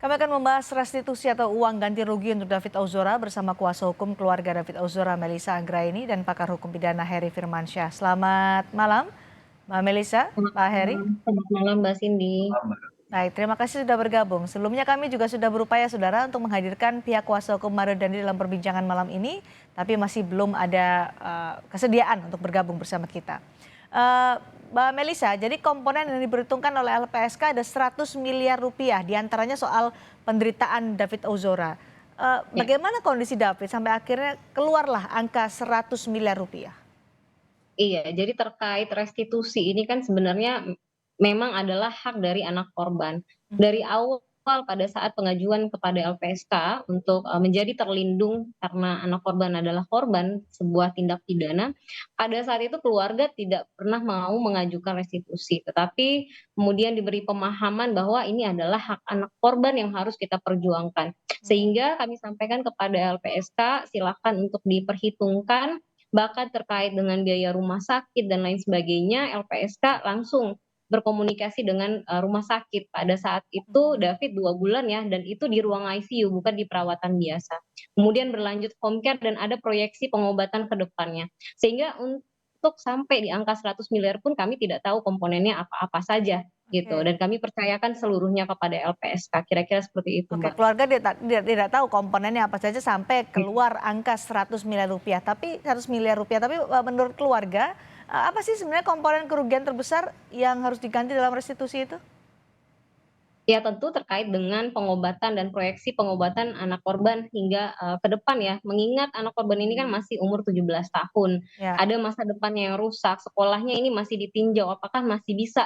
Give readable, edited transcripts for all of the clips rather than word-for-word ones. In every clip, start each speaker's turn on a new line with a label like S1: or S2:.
S1: Kami akan membahas restitusi atau uang ganti rugi untuk David Ozora bersama kuasa hukum keluarga David Ozora Melissa Anggraini dan pakar hukum pidana Heri Firmansyah. Selamat malam, Mbak Melissa, Pak Heri.
S2: Selamat malam Mbak Cindy.
S1: Baik, terima kasih sudah bergabung. Sebelumnya kami juga sudah berupaya saudara untuk menghadirkan pihak kuasa hukum Mario Dandi dalam perbincangan malam ini, tapi masih belum ada kesediaan untuk bergabung bersama kita. Eh, Mbak Melissa, jadi komponen yang diperhitungkan oleh LPSK ada 100 miliar rupiah, diantaranya soal penderitaan David Ozora.
S2: Ya,
S1: Bagaimana kondisi David sampai akhirnya keluarlah angka 100 miliar rupiah?
S2: iya. Jadi terkait restitusi ini kan sebenarnya memang adalah hak dari anak korban. Dari awal pada saat pengajuan kepada LPSK untuk menjadi terlindung karena anak korban adalah korban sebuah tindak pidana, pada saat itu keluarga tidak pernah mau mengajukan restitusi, tetapi kemudian diberi pemahaman bahwa ini adalah hak anak korban yang harus kita perjuangkan. Sehingga kami sampaikan kepada LPSK, silakan untuk diperhitungkan. Bahkan terkait dengan biaya rumah sakit dan lain sebagainya, LPSK langsung berkomunikasi dengan rumah sakit. Pada saat itu David 2 bulan ya, dan itu di ruang ICU bukan di perawatan biasa. Kemudian berlanjut home care dan ada proyeksi pengobatan ke depannya. Sehingga untuk sampai di angka 100 miliar pun kami tidak tahu komponennya apa-apa saja gitu.
S1: Oke.
S2: Dan kami percayakan seluruhnya kepada LPSK. Kira-kira seperti itu,
S1: Oke,
S2: Mbak.
S1: keluarga tidak tahu komponennya apa saja sampai keluar angka 100 miliar rupiah. Tapi 100 miliar rupiah, tapi menurut keluarga apa sih sebenarnya komponen kerugian terbesar yang harus diganti dalam restitusi itu?
S2: Ya tentu terkait dengan pengobatan dan proyeksi pengobatan anak korban hingga ke depan ya. Mengingat anak korban ini kan masih umur 17 tahun.
S1: Ya.
S2: Ada masa depannya yang rusak, sekolahnya ini masih ditinjau apakah masih bisa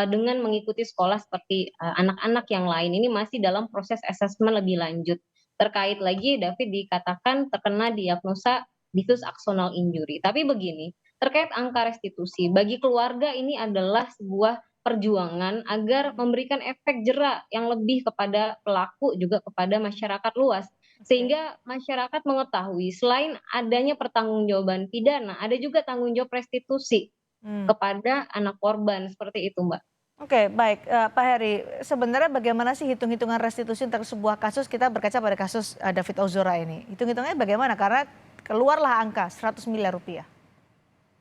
S2: dengan mengikuti sekolah seperti anak-anak yang lain. Ini masih dalam proses asesmen lebih lanjut. Terkait lagi David dikatakan terkena diagnosa diffuse axonal injury. Tapi begini, terkait angka restitusi, bagi keluarga ini adalah sebuah perjuangan agar memberikan efek jera yang lebih kepada pelaku juga kepada masyarakat luas.
S1: Oke.
S2: Sehingga masyarakat mengetahui selain adanya pertanggungjawaban pidana, ada juga tanggung jawab restitusi
S1: Hmm.
S2: kepada anak korban, seperti itu, Mbak.
S1: Oke, baik, Pak Heri, sebenarnya bagaimana sih hitung-hitungan restitusi untuk sebuah kasus, kita berkaca pada kasus David Ozora ini. Hitung-hitungannya bagaimana? Karena keluarlah angka 100 miliar rupiah.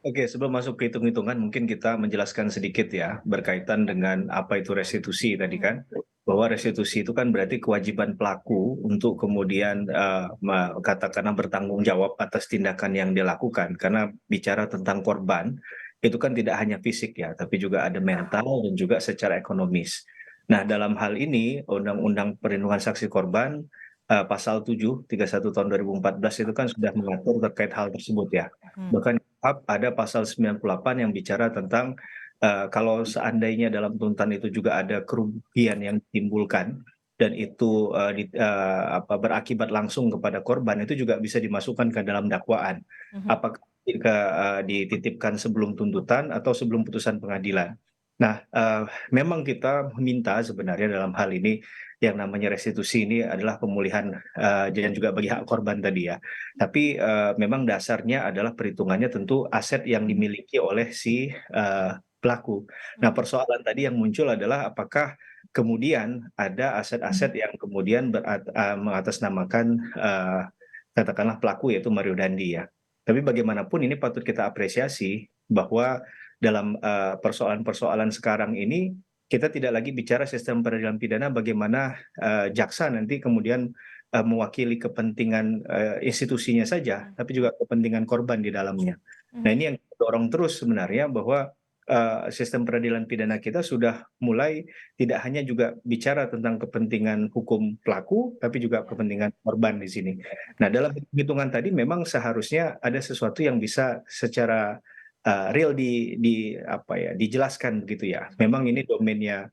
S3: Oke, sebelum masuk ke hitung-hitungan, mungkin kita menjelaskan sedikit ya, berkaitan dengan apa itu restitusi tadi kan. Bahwa restitusi itu kan berarti kewajiban pelaku untuk kemudian katakanlah bertanggung jawab atas tindakan yang dilakukan. Karena bicara tentang korban, itu kan tidak hanya fisik ya, tapi juga ada mental dan juga secara ekonomis. Nah, dalam hal ini, Undang-Undang Perlindungan Saksi Korban, pasal 7, 31 tahun 2014 itu kan sudah mengatur terkait hal tersebut ya.
S1: Hmm.
S3: Bahkan ada pasal 98 yang bicara tentang kalau seandainya dalam tuntutan itu juga ada kerugian yang ditimbulkan dan itu berakibat langsung kepada korban, itu juga bisa dimasukkan ke dalam dakwaan.
S1: Mhm.
S3: Apakah ketika dititipkan sebelum tuntutan atau sebelum putusan pengadilan. Nah, memang kita meminta sebenarnya dalam hal ini yang namanya restitusi ini adalah pemulihan dan juga bagi hak korban tadi ya. Tapi memang dasarnya adalah perhitungannya tentu aset yang dimiliki oleh si pelaku. Nah, persoalan tadi yang muncul adalah apakah kemudian ada aset-aset yang kemudian mengatasnamakan katakanlah pelaku yaitu Mario Dandi ya. Tapi bagaimanapun ini patut kita apresiasi bahwa dalam persoalan-persoalan sekarang ini kita tidak lagi bicara sistem peradilan pidana bagaimana jaksa nanti kemudian mewakili kepentingan institusinya saja, tapi juga kepentingan korban di dalamnya. Nah,
S1: Mhm.
S3: ini yang kita dorong terus sebenarnya bahwa sistem peradilan pidana kita sudah mulai tidak hanya juga bicara tentang kepentingan hukum pelaku, tapi juga
S1: Ya.
S3: kepentingan korban di sini. Nah,
S1: Oke.
S3: dalam hitungan tadi memang seharusnya ada sesuatu yang bisa secara real dijelaskan begitu ya. Memang ini domainnya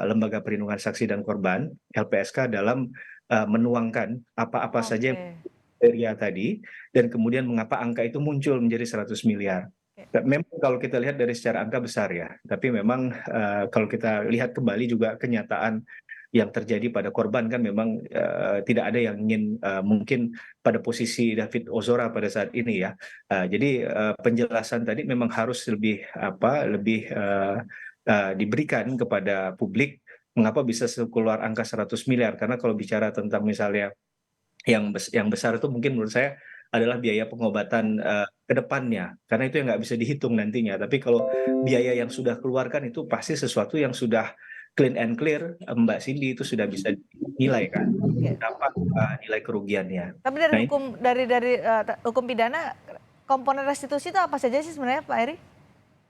S3: Lembaga Perlindungan Saksi dan Korban (LPSK) dalam menuangkan apa-apa saja yang
S1: Oke.
S3: kriteria tadi dan kemudian mengapa angka itu muncul menjadi 100 miliar.
S1: Oke.
S3: Memang kalau kita lihat dari secara angka besar ya, tapi memang kalau kita lihat kembali juga kenyataan yang terjadi pada korban kan memang tidak ada yang ingin mungkin pada posisi David Ozora pada saat ini ya. Jadi penjelasan tadi memang harus lebih diberikan kepada publik mengapa bisa keluar angka 100 miliar? Karena kalau bicara tentang misalnya yang besar itu mungkin menurut saya adalah biaya pengobatan, ke depannya, karena itu yang nggak bisa dihitung nantinya. Tapi kalau biaya yang sudah keluarkan itu pasti sesuatu yang sudah clean and clear, Mbak Cindy, itu sudah bisa dinilai kan,
S1: Oke.
S3: berapa, nilai kerugiannya.
S1: Tapi dari
S3: Nah ini
S1: hukum hukum pidana komponen restitusi itu apa saja sih sebenarnya Pak Heri?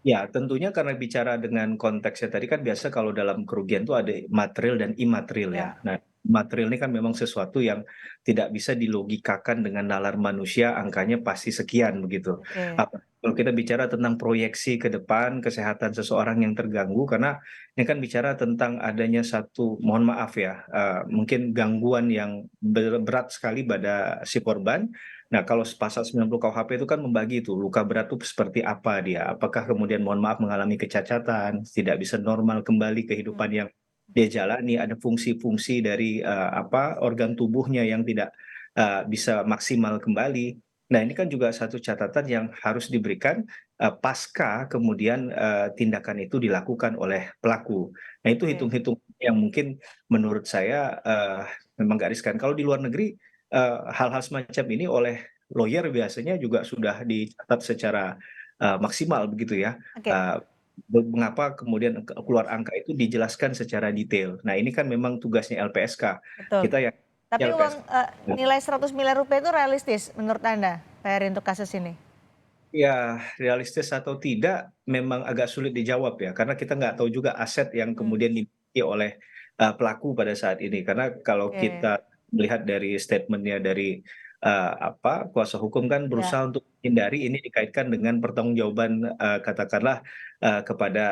S3: ya, tentunya karena bicara dengan konteksnya tadi kan biasa kalau dalam kerugian itu ada material dan imaterial ya.
S1: Ya,
S3: Nah, material ini kan memang sesuatu yang tidak bisa dilogikakan dengan nalar manusia, angkanya pasti sekian begitu.
S1: oke.
S3: Kalau kita bicara tentang proyeksi ke depan kesehatan seseorang yang terganggu, karena ini kan bicara tentang adanya satu, mohon maaf ya, mungkin gangguan yang berat sekali pada si korban. Nah, kalau pasal 90 KUHP itu kan membagi itu, luka berat itu seperti apa dia, apakah kemudian mohon maaf mengalami kecacatan, tidak bisa normal kembali kehidupan
S1: Hmm.
S3: yang dia jalani, ada fungsi-fungsi dari organ tubuhnya yang tidak bisa maksimal kembali. Nah, ini kan juga satu catatan yang harus diberikan pasca kemudian tindakan itu dilakukan oleh pelaku. Nah, itu
S1: Oke.
S3: hitung-hitung yang mungkin menurut saya memang nggak riskan. Kalau di luar negeri hal-hal semacam ini oleh lawyer biasanya juga sudah dicatat secara maksimal begitu ya.
S1: Oke,
S3: Eh, Mengapa kemudian keluar angka itu dijelaskan secara detail. Nah, ini kan memang tugasnya LPSK.
S1: betul.
S3: Kita yang
S1: Tapi uang
S3: LPSK
S1: nilai 100 miliar rupiah itu realistis menurut Anda, Pak Heri, untuk kasus ini?
S3: ya, realistis atau tidak memang agak sulit dijawab ya, karena kita nggak tahu juga aset yang
S1: Hmm.
S3: kemudian dimiliki oleh pelaku pada saat ini. Karena kalau
S1: Oke,
S3: kita melihat dari statementnya dari kuasa hukum kan
S1: ya.
S3: berusaha untuk menghindari ini dikaitkan dengan pertanggungjawaban katakanlah kepada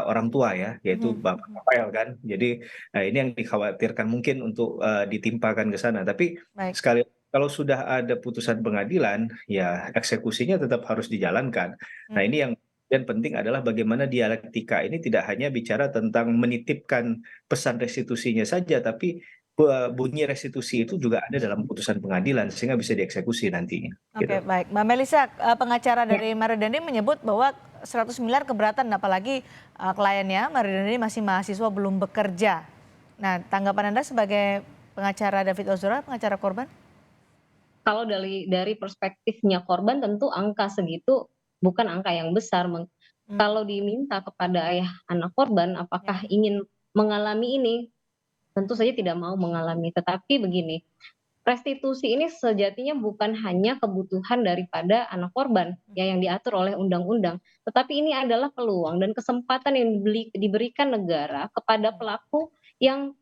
S3: orang tua ya, yaitu
S1: Mhm,
S3: Bapak
S1: mhm.
S3: Rafael kan. Jadi ini yang dikhawatirkan mungkin untuk ditimpakan ke sana. Tapi
S1: Baik.
S3: sekali kalau sudah ada putusan pengadilan, ya eksekusinya tetap harus dijalankan. Nah,
S1: Mhm.
S3: ini yang penting adalah bagaimana dialektika ini tidak hanya bicara tentang menitipkan pesan restitusinya saja, tapi bunyi restitusi itu juga ada dalam putusan pengadilan sehingga bisa dieksekusi nantinya,
S1: Oke,
S3: gitu.
S1: baik. Mbak Melisa, pengacara
S2: Ya,
S1: dari Mario Dandi menyebut bahwa 100 miliar keberatan, apalagi kliennya Mario Dandi masih mahasiswa belum bekerja. Nah, tanggapan Anda sebagai pengacara David Ozora, pengacara korban?
S2: kalau dari perspektifnya korban tentu angka segitu bukan angka yang besar.
S1: Hmm,
S2: Kalau diminta kepada ayah anak korban apakah
S1: ya,
S2: ingin mengalami ini, tentu saja tidak mau mengalami. Tetapi begini, restitusi ini sejatinya bukan hanya kebutuhan daripada anak korban ya yang diatur oleh undang-undang, tetapi ini adalah peluang dan kesempatan yang diberikan negara kepada
S1: ya.
S2: pelaku yang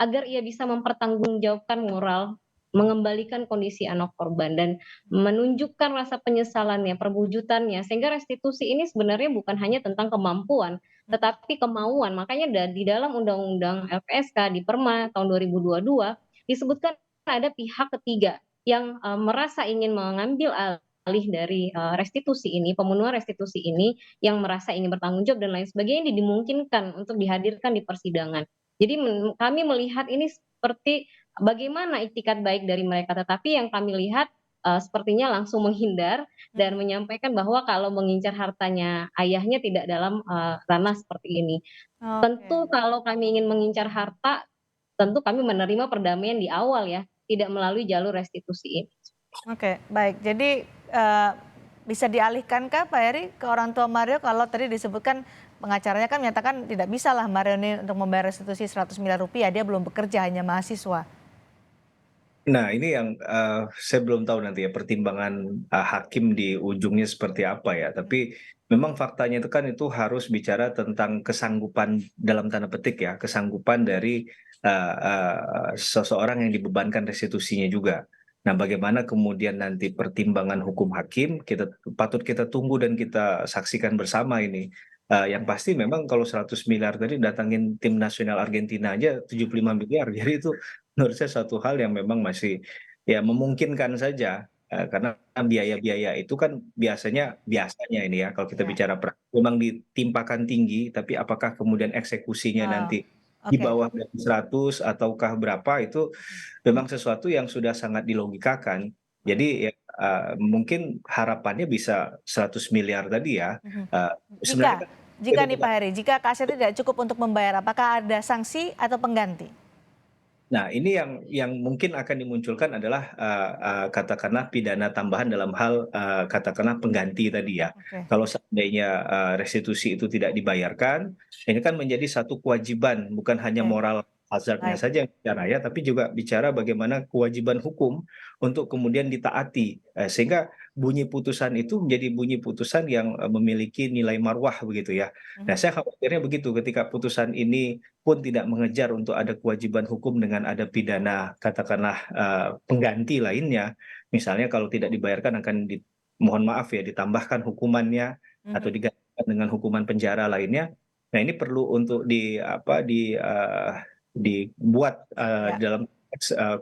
S2: agar ia bisa mempertanggungjawabkan moral, mengembalikan kondisi anak korban dan menunjukkan rasa penyesalannya, perwujudannya, sehingga restitusi ini sebenarnya bukan hanya tentang kemampuan,
S1: Mhm.
S2: tetapi kemauan. Makanya di dalam Undang-Undang LPSK di Perma tahun 2022 disebutkan ada pihak ketiga yang merasa ingin mengambil alih dari restitusi ini, pemenuhan restitusi ini, yang merasa ingin bertanggung jawab dan lain sebagainya, ini dimungkinkan untuk dihadirkan di persidangan. Jadi kami melihat ini seperti bagaimana itikat baik dari mereka, tetapi yang kami lihat sepertinya langsung menghindar dan
S1: Mhm.
S2: menyampaikan bahwa kalau mengincar hartanya ayahnya tidak dalam ranah seperti ini.
S1: Oke,
S2: Tentu kalau kami ingin mengincar harta, tentu kami menerima perdamaian di awal ya, tidak melalui jalur restitusi ini.
S1: oke, baik. Jadi eh, bisa dialihkankah Pak Heri ke orang tua Mario kalau tadi disebutkan pengacaranya kan menyatakan tidak bisa lah Mario ini untuk membayar restitusi 100 miliar rupiah, dia belum bekerja, hanya mahasiswa.
S3: Nah, ini yang saya belum tahu nanti ya pertimbangan hakim di ujungnya seperti apa ya. Tapi memang faktanya itu kan itu harus bicara tentang kesanggupan dalam tanda petik ya, kesanggupan dari seseorang yang dibebankan restitusinya juga. Nah, bagaimana kemudian nanti pertimbangan hukum hakim patut kita tunggu dan kita saksikan bersama ini. Yang pasti memang kalau 100 miliar tadi datangin tim nasional Argentina aja 75 miliar. Jadi itu menurut saya suatu hal yang memang masih ya memungkinkan saja, karena biaya-biaya itu kan biasanya ini ya kalau kita
S1: Ya.
S3: bicara memang ditimpakan tinggi, tapi apakah kemudian eksekusinya
S1: Oh,
S3: nanti di
S1: oke.
S3: bawah dari 100 ataukah berapa itu memang sesuatu yang sudah sangat dilogikakan.
S1: Mhm,
S3: Jadi ya, mungkin harapannya bisa 100 miliar tadi ya,
S1: mhm.
S3: eee, sebenarnya
S1: Jika
S3: kan
S1: Jika nih Pak Heri, jika KAS tidak cukup untuk membayar, apakah ada sanksi atau pengganti?
S3: Nah, ini yang mungkin akan dimunculkan adalah katakanlah pidana tambahan dalam hal katakanlah pengganti tadi ya.
S1: Oke,
S3: Kalau seandainya restitusi itu tidak dibayarkan, ini kan menjadi satu kewajiban, bukan hanya
S1: oke,
S3: moral hazardnya
S1: baik.
S3: saja yang bicara ya, tapi juga bicara bagaimana kewajiban hukum untuk kemudian ditaati. Sehingga bunyi putusan itu menjadi bunyi putusan yang memiliki nilai marwah begitu ya. Nah,
S1: Mhm.
S3: saya khawatirnya begitu ketika putusan ini pun tidak mengejar untuk ada kewajiban hukum dengan ada pidana katakanlah pengganti lainnya. Misalnya kalau tidak dibayarkan akan mohon maaf ya ditambahkan hukumannya atau
S1: Mhm.
S3: digantikan dengan hukuman penjara lainnya. Nah, ini perlu untuk dibuat
S1: Ya.
S3: dalam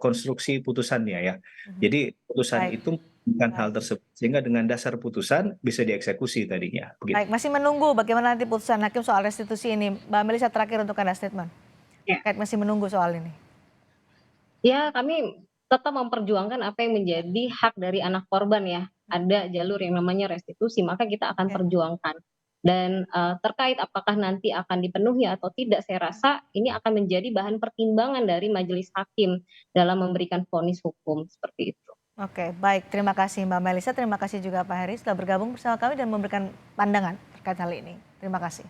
S3: konstruksi putusannya ya.
S1: Mhm.
S3: Jadi putusan
S1: Baik,
S3: itu bukan hal
S1: baik.
S3: tersebut sehingga dengan dasar putusan bisa dieksekusi tadinya begitu.
S1: Baik, masih menunggu bagaimana nanti putusan hakim soal restitusi ini. Mbak Melisa terakhir untuk Anda statement.
S2: Ya.
S1: Terkait masih menunggu soal ini.
S2: Ya, kami tetap memperjuangkan apa yang
S1: Ya.
S2: menjadi hak dari anak korban ya. Ada jalur yang namanya restitusi, maka kita akan
S1: Oke.
S2: perjuangkan. Dan terkait apakah nanti akan dipenuhi atau tidak, saya rasa ini akan menjadi bahan pertimbangan dari majelis hakim dalam memberikan vonis hukum seperti itu.
S1: Oke, baik. Terima kasih Mbak Melisa, terima kasih juga Pak Heri sudah bergabung bersama kami dan memberikan pandangan terkait hal ini. Terima kasih.